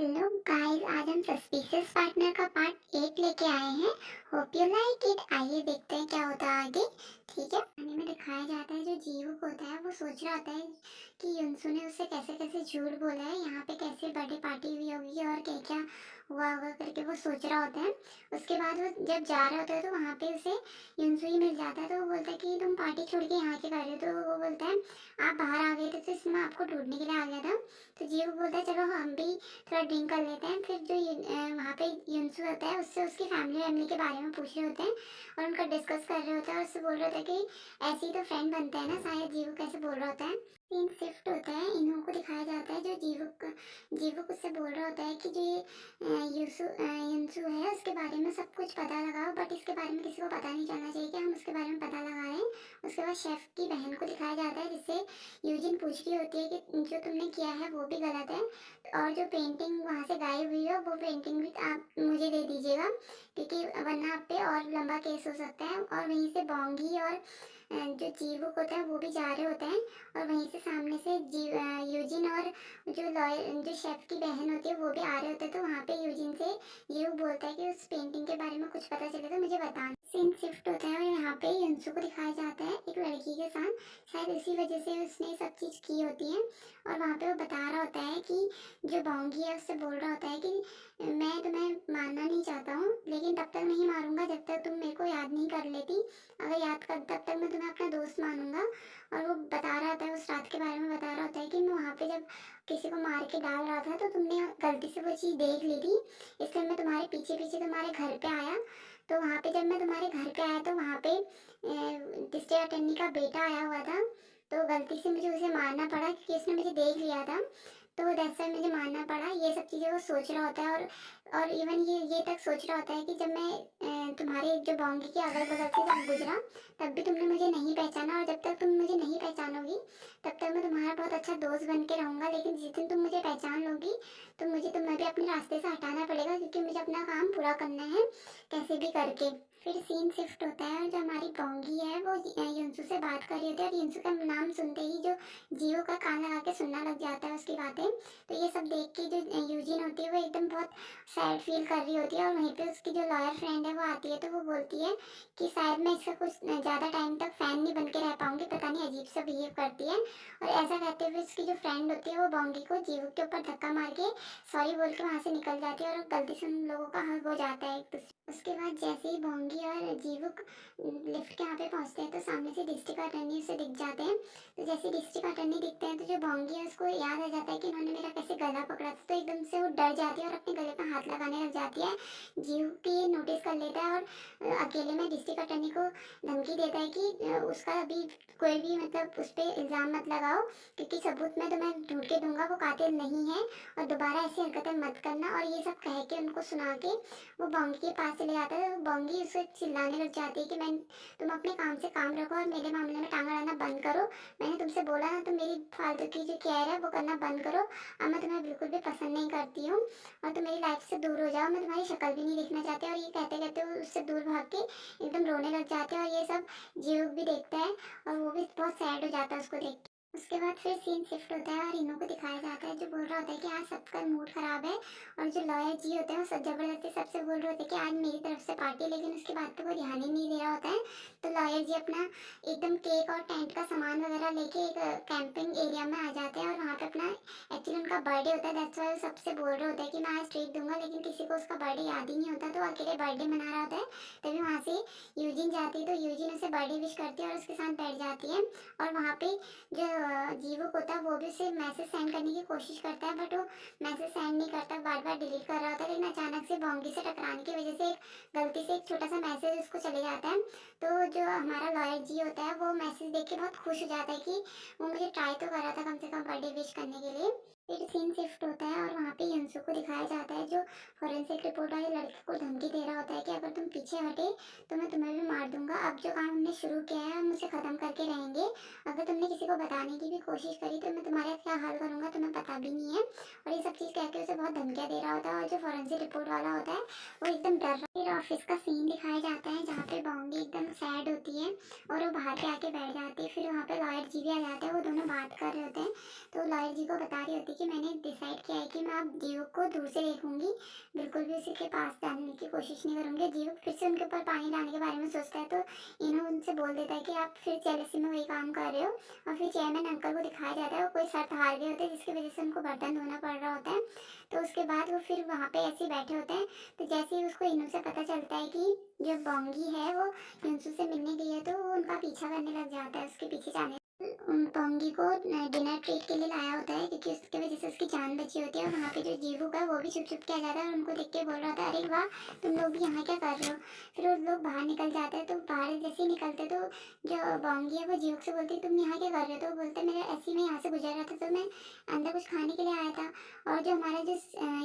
Hello guys, आज हम suspicious partner का पार्ट 8 लेके आए हैं। Hope you like it. आइए देखते हैं क्या होता है आगे। ठीक है, कहानी में दिखाया जाता है जो जीवुक होता है वो सोच रहा होता है कि युनसु ने उससे कैसे कैसे झूठ बोला है, यहाँ पे कैसे बर्थडे पार्टी हुई होगी और क्या क्या हुआ होगा करके वो सोच रहा होता है। उसके बाद वो जब जा रहा होता है तो वहाँ पे उसे युनसु ही मिल जाता है। तो वो बोलता है कि तुम पार्टी छोड़ के यहाँ क्या कर रहे हो। तो वो बोलता है आप बाहर आ गए थे तो इसमें आपको ढूंढने के लिए आ गया था। तो जीवुक बोलता है चलो हम भी थोड़ा ड्रिंक कर लेते हैं। फिर जो वहाँ पे युनसु होता है उससे उसकी फैमिली वैमिली के बारे में पूछ रहे होते हैं और उनका डिस्कस कर रहे होते हैं और उससे बोल रहा होता है कि ऐसे ही तो फ्रेंड बनते हैं ना, शायद जीवू कैसे बोल रहा होता है। सीन शिफ्ट होता है, इन्हों को दिखाया जाता है जो जीवुक जीवुक उससे बोल रहा होता है कि जो ये युनसु है उसके बारे में सब कुछ पता लगाओ, बट इसके बारे में किसी को पता नहीं चलना चाहिए कि हम उसके बारे में पता लगाएं। उसके बाद शेफ की बहन को दिखाया जाता है जिससे यूजिन पूछ रही होती है कि जो तुमने किया है वो भी गलत है और जो पेंटिंग वहाँ से गायब हुई है वो पेंटिंग भी आप मुझे दे दीजिएगा, क्योंकि वरना आप पे और लंबा केस हो सकता है। और वहीं से बोंगी और जो जीवुक होता है वो भी जा रहे होते हैं और वहीं से सामने से यूजिन और जो लॉयर जो शेफ की बहन होती है वो भी आ रहे होते हैं। तो वहाँ पे यूजिन से जीवुक बोलता है कि उस पेंटिंग के बारे में कुछ पता चले तो मुझे बताना। सीन शिफ्ट होता है और यहाँ पे युनसु को दिखाया जाता है एक लड़की के साथ, शायद इसी वजह से उसने सब चीज़ की होती है। और वहाँ पे वो बता रहा होता है कि जो बोंगी है उससे बोल रहा होता है कि मैं तुम्हें मारना नहीं चाहता हूँ, लेकिन तब तक नहीं मारूंगा जब तक तुम मेरे को याद नहीं कर लेती। अगर याद कर तब तक मैं तुम्हें अपना दोस्त मानूंगा। और वो बता रहा होता है, उस रात के बारे में बता रहा होता है कि मैं वहाँ पे जब किसी को मार के डाल रहा था तो तुमने गलती से वो चीज़ देख ली थी, इसलिए मैं तुम्हारे पीछे पीछे तुम्हारे घर पे आया। तो वहाँ पे जब मैं तुम्हारे घर पे आया तो वहाँ पे डिस्ट्रिक्ट अटर्नी का बेटा आया हुआ था। तो गलती से मुझे उसे मारना पड़ा क्योंकि उसने मुझे देख लिया था। तो दैट्स व्हाई मुझे मारना पड़ा। ये सब चीज़ें वो सोच रहा होता है और इवन ये तक सोच रहा होता है कि जब मैं तुम्हारे जो बाउंड्री के अगल बगल से जब गुजरा तब भी तुमने मुझे नहीं पहचाना, और जब तक तुम मुझे नहीं पहचानोगी तब तक मैं तुम्हारा बहुत अच्छा दोस्त बन के रहूँगा। लेकिन जिस दिन तुम मुझे पहचान लोगी तो मुझे तुम्हें भी अपने रास्ते से हटाना पड़ेगा, क्योंकि मुझे अपना काम पूरा करना है कैसे भी करके। फिर सीन शिफ्ट होता है और जो हमारी बोंगी है वो युनसु से बात कर रही होती है और युनसु का नाम सुनते ही जो जीवो का कान लगा के सुनना लग जाता है उसकी बातें। तो ये सब देख के जो यूजिन होती है वो एकदम बहुत सैड फील कर रही होती है और वहीं पे उसकी जो लॉयर फ्रेंड है वो आती है। तो वो बोलती है कि शायद मैं इसका कुछ ज़्यादा टाइम तक फ़ैन नहीं बन के रह पाऊंगी, पता नहीं अजीब सा बिहेव करती है। और ऐसा कहते हुए उसकी जो फ्रेंड होती है वो बोंगी को जीवो के ऊपर धक्का मार के सॉरी बोल के वहाँ से निकल जाती है और गलती से उन लोगों का हक हो जाता है एक दूसरे। उसके बाद जैसे ही बोंगी और जीवुक लिफ्ट के यहाँ पे पहुँचते हैं तो सामने से डिस्ट्रिक्ट अटर्नी उसे दिख जाते हैं। तो जैसे डिस्ट्रिक्ट अटर्नी दिखते हैं तो जो बोंगी है उसको याद आ जाता है कि उन्होंने मेरा कैसे गला पकड़ा था। तो एकदम से वो डर जाती है और अपने गले पर हाथ लगाने लग जाती है। जीवुक भी ये नोटिस कर लेता है और अकेले में डिस्ट्रिक्ट अटर्नी को धमकी देता है कि उसका अभी कोई भी मतलब उस पर इल्ज़ाम मत लगाओ, क्योंकि सबूत मैं तुम्हें ढूंढ के दूंगा, वो कातिल नहीं है और दोबारा ऐसी हरकतें मत करना। और ये सब कह के उनको सुना के वो बोंगी के पास चले जाता है। तो बोंगी उसे चिल्लाने लग जाती है कि मैं तुम अपने काम से काम रखो और मेरे मामले में टांगा अड़ाना बंद करो। मैंने तुमसे बोला ना, तुम मेरी फालतू की जो केयर है वो करना बंद करो। अब मैं तुम्हें बिल्कुल भी पसंद नहीं करती हूँ और तुम मेरी लाइफ से दूर हो जाओ, मैं तुम्हारी शक्ल भी नहीं देखना चाहती। और ये कहते कहते वो उससे दूर भाग के एकदम रोने लग जाते हैं और ये सब जीवुक भी देखता है और वो भी बहुत सैड हो जाता है उसको देख के। उसके बाद फिर सीन शिफ्ट होता है और इन्हों को दिखाया जाता है जो बोल रहा होता है कि आज सबका मूड खराब है। और जो लॉयर जी होते हैं वो सब जबरदस्ती सबसे बोल रहे होते हैं कि आज मेरी तरफ से पार्टी, लेकिन उसकी बात पे कोई ध्यान ही नहीं दे रहा होता है। तो लॉयर जी अपना एकदम केक और टेंट का सामान वगैरह लेके एक कैंपिंग एरिया में आ जाते हैं और वहाँ पे अपना एक्चुअली उनका बर्थडे होता है। दैट्स वाई सबसे बोल रहे होते हैं कि मैं आज ट्रीट दूंगा, लेकिन किसी को उसका बर्थडे याद ही नहीं होता तो अकेले बर्थडे मना रहा होता है। तभी वहाँ से यूजिन जाती है तो यूजिन उसे बर्थडे विश करती है और उसके साथ बैठ जाती है। और वहाँ पे जो जीवुक होता है वो भी उसे मैसेज सेंड करने की कोशिश करता है, बट वो मैसेज सेंड नहीं करता, बार बार डिलीट कर रहा होता है। लेकिन अचानक से बोंगी से टकराने की वजह से गलती से एक छोटा सा मैसेज उसको चले जाता है। तो जो हमारा लॉयर जी होता है वो मैसेज देख के बहुत खुश हो जाता है कि वो मुझे ट्राई तो कर रहा था कम से कम बर्थडे विश करने के लिए। फिर सीन शिफ्ट होता है और वहाँ पे युनसु को दिखाया जाता है जो फॉरेंसिक रिपोर्ट वाले लड़के को धमकी दे रहा होता है कि अगर तुम पीछे हटे तो मैं तुम्हें भी मार दूंगा। अब जो काम हमने शुरू किया है हम उसे ख़त्म करके रहेंगे। अगर तुमने किसी को बताने की भी कोशिश करी तो मैं तुम्हारा क्या हाल करूँगा तुम्हें पता भी नहीं है। और ये सब चीज़ कह के उसे बहुत धमकियाँ दे रहा होता है और जो फॉरेंसिक रिपोर्ट वाला होता है वो एकदम डर रहा है। फिर ऑफिस का सीन दिखाया जाता है जहाँ पे बोंगी एकदम सैड होती है और वो बाहर पे आके बैठ जाती है। फिर वहाँ पे लॉयर जी भी आ जाते हैं, वो दोनों बात कर रहे होते हैं। तो लॉयर जी को बता रही होती है कि मैंने डिसाइड किया है कि मैं अब जीवक को दूर से देखूंगी, बिल्कुल भी उसी के पास जाने की कोशिश नहीं करूंगी। जीवक फिर से उनके ऊपर पानी डालने के बारे में सोचता है, तो इन्हों उनसे बोल देता है कि आप फिर जेलसी में वही काम कर रहे हो। और फिर चेयरमैन अंकल को दिखाया जाता है वो कोई शर्त हार गए होते हैं जिसकी वजह से उनको बर्तन धोना पड़ रहा होता है। तो उसके बाद वो फिर वहाँ पे ऐसे ही बैठे होते हैं। तो जैसे ही उसको इनू से पता चलता है कि जो बोंगी है वो युनसु से मिलने गई है, तो वो उनका पीछा करने लग जाता है, उसके पीछे जाने पोंगी को डिनर ट्रीट के लिए लाया होता है, क्योंकि उसकी वजह से उसकी जान बची होती है। और वहाँ पे जो जीवू है वो भी छुप छुप के आ जाता है और उनको देख के बोल रहा था, अरे वाह तुम लोग भी यहाँ क्या कर रहे हो। फिर वो लोग बाहर निकल जाते हैं, तो बाहर जैसे ही निकलते तो जो बोंगी है वो जीवू से बोलती तुम यहाँ क्या कर रहे हो। तो वो बोलते मेरा ऐसे ही मैं यहाँ से गुजर रहा था, तो मैं अंदर कुछ खाने के लिए आया था। और जो हमारा जो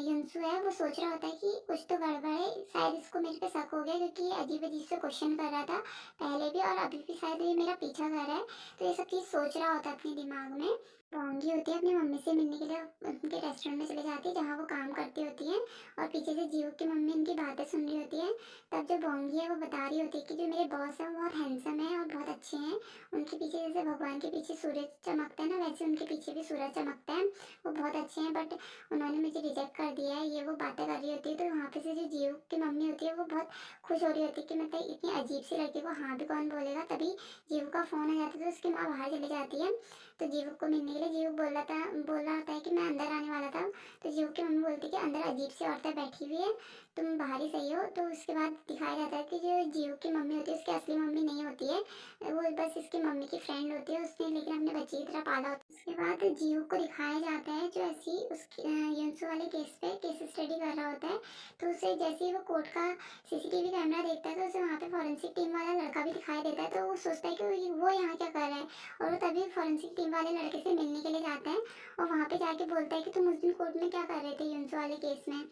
युनसु है वो सोच रहा होता है कि कुछ तो गड़बड़ है, शायद इसको मेरे पे शक हो गया, क्योंकि ये अजीब अजीब से क्वेश्चन कर रहा था पहले भी और अभी भी, शायद ये मेरा पीछा कर रहा है। तो ये सब चीज़ सोच रहा होता है अपने दिमाग में। पोंगी होती है अपनी मम्मी से मिलने के लिए उनके रेस्टोरेंट में चली जाती है जहाँ वो काम करती होती है। और पीछे से जीवू की मम्मी उनकी बातें सुन रही होती है। तब जो बोंगी है वो बता रही होती है कि जो मेरे बॉस है वो बहुत हैंडसम है और बहुत अच्छे हैं। उनके पीछे जैसे भगवान के पीछे सूरज चमकता है ना, वैसे उनके पीछे भी सूरज चमकता है। वो बहुत अच्छे हैं, बट उन्होंने मुझे रिजेक्ट कर दिया है, ये वो बातें कर रही होती है। तो वहाँ पे से जो जीवू की मम्मी होती है वो बहुत खुश हो रही होती है कि मतलब इतनी अजीब सी लड़की को हाँ भी कौन बोलेगा। तभी जीवू का फ़ोन आ जाता है, तो उसकी माँ बाहर चली जाती है। तो जीवू को मिलने के लिए जीवू बोल रहा होता है कि मैं अंदर आने वाला था। तो जीवू की मम्मी बोलती है कि अंदर अजीब सी औरतें बैठी हुई है, तुम बाहर ही सही हो। तो उसके बाद दिखाया जाता है कि जो जीवू की मम्मी होती है उसकी असली मम्मी नहीं होती है, वो बस इसकी मम्मी की फ्रेंड होती है, उसने लेकिन अपने बच्चे की तरह पाला होता है। उसके बाद जीवू को दिखाया जाता है जो ऐसी उसकी युनसु वाले केस पे केस स्टडी कर रहा होता है। तो उसे जैसे ही वो कोर्ट का सीसीटीवी कैमरा देखता है, तो उसे वहाँ पे फॉरेंसिक टीम वाला लड़का भी दिखाई देता है। तो वो सोचता है कि वो यहाँ क्या कर रहा है। और वो तभी फॉरेंसिक टीम वाले लड़के से मिलने के लिए जाता है और वहाँ पे जाके बोलता है कि तुम उस दिन कोर्ट में क्या कर रहे थे युनसु वाले केस में।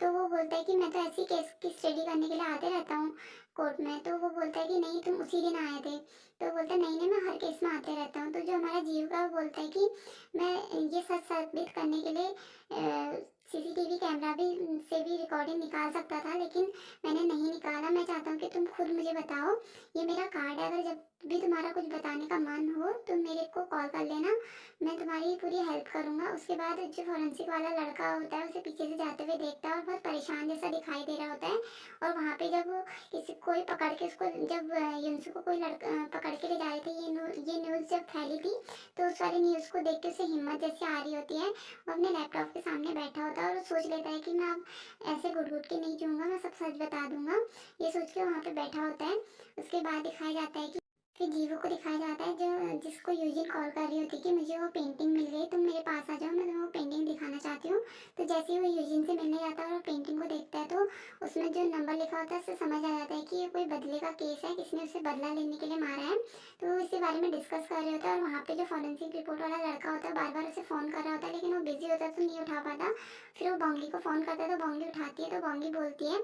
तो वो बोलता है कि मैं तो ऐसी केस की स्टडी करने के लिए आते रहता हूँ कोर्ट में। तो वो बोलता है कि नहीं तुम उसी दिन आए थे। तो बोलता है नहीं नहीं मैं हर केस में आते रहता हूँ। तो जो हमारा जीव का वो बोलता है कि मैं ये सच साबित करने के लिए सीसीटीवी कैमरा भी से भी रिकॉर्डिंग निकाल सकता था, लेकिन मैंने नहीं निकाला। मैं चाहता हूँ कि तुम खुद मुझे बताओ, ये मेरा कार्ड है, अगर जब भी तुम्हारा कुछ बताने का मन हो तो मेरे को कॉल कर लेना, मैं तुम्हारी पूरी हेल्प करूँगा। उसके बाद जो फॉरेंसिक वाला लड़का होता है उसे पीछे से जाते हुए देखता है और बहुत परेशान जैसा दिखाई दे रहा होता है। और वहाँ पे जब वो किसी कोई पकड़ के उसको जब युनसु को कोई लड़का पकड़ के ले जा रहे थे, ये न्यूज़ जब फैली थी, तो उस वाली न्यूज़ को देख के उसे हिम्मत जैसी आ रही होती है। वो अपने लैपटॉप के सामने बैठा होता है और सोच लेता है कि मैं अब ऐसे घुट घुट के नहीं जीऊँगा, मैं सब सच बता दूँगा। ये सोच के वहाँ पे बैठा होता है। उसके बाद दिखाया जाता है कि फिर जीवो को दिखाया जाता है जो जिसको यूजिन कॉल कर रही होती है कि मुझे वो पेंटिंग मिल गई, तुम मेरे पास आ जाओ, मैं तुम्हें वो पेंटिंग दिखाना चाहती हूँ। तो जैसे ही वो यूजिन से मिलने जाता है और वो पेंटिंग को देखता है, तो उसमें जो नंबर लिखा होता है उससे समझ आ जाता है कि ये कोई बदले का केस है, किसने उसे बदला लेने के लिए मारा है। तो वो इसी बारे में डिस्कस कर रहे होते हैं। और वहाँ पे जो फॉरेंसिक रिपोर्ट वाला लड़का होता है बार बार उसे फ़ोन कर रहा होता है, लेकिन वो बिजी होता है तो नहीं उठा पाता। फिर वो बोंगी को फ़ोन करता है, तो बोंगी उठाती है। तो बोंगी बोलती है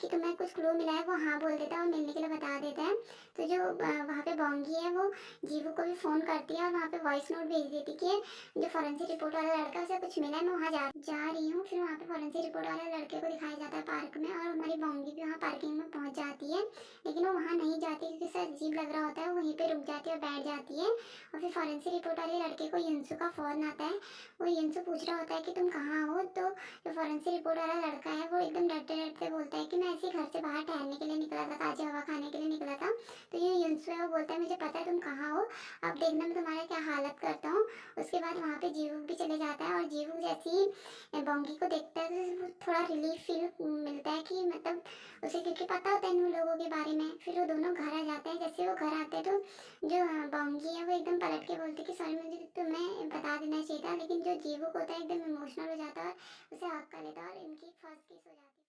कि तुम्हें कुछ क्लू मिला है। वो हाँ बोल देता है और मिलने के लिए बता देता है। तो जो वहाँ पे बोंगी है वो जीवू को भी फ़ोन करती है और वहाँ पे वॉइस नोट भेज देती कि जो फॉरेंसिक रिपोर्ट वाला लड़का है उसे कुछ मिला है, मैं वहाँ जा रही हूँ। फिर वहाँ पे फॉरेंसिक रिपोर्ट वाले लड़के को दिखाया जाता है पार्क में, और हमारी बोंगी भी वहाँ पार्किंग में पहुँच जाती है। लेकिन वो वहाँ नहीं जाती क्योंकि उसे अजीब लग रहा होता है, वहीं पे रुक जाती है और बैठ जाती है। और फिर फॉरेंसिक रिपोर्ट वाले लड़के को युनसु का फ़ोन आता है। वो युनसु पूछ रहा होता है कि तुम कहाँ हो। तो जो फॉरेंसिक रिपोर्ट वाला लड़का है वो एकदम डरते डरते बोलता है कि मैं ऐसे ही घर से बाहर टहलने के लिए निकला था, ताज़ी हवा खाने के लिए निकला था। तो ये युनसु है वो बोलता है मुझे पता है तुम कहाँ हो, अब देखना मैं तुम्हारा क्या हालत करता हूँ। उसके बाद वहाँ पे जीवू भी चले जाता है और जीवू जैसे ही बोंगी को देखता है तो उसे थोड़ा रिलीफ फील मिलता है कि मतलब उसे, क्योंकि पता होता है इन लोगों के बारे में। फिर वो दोनों घर आ जाते हैं। जैसे वो घर आते हैं तो जो बोंगी है वो एकदम पलट के बोलती है कि सॉरी मुझे तुम्हें बता देना चाहिए था, लेकिन जो जीवू होता है एकदम इमोशनल हो जाता है, उसे हक कर लेता है और इनकी फर्स्ट किस हो जाती है।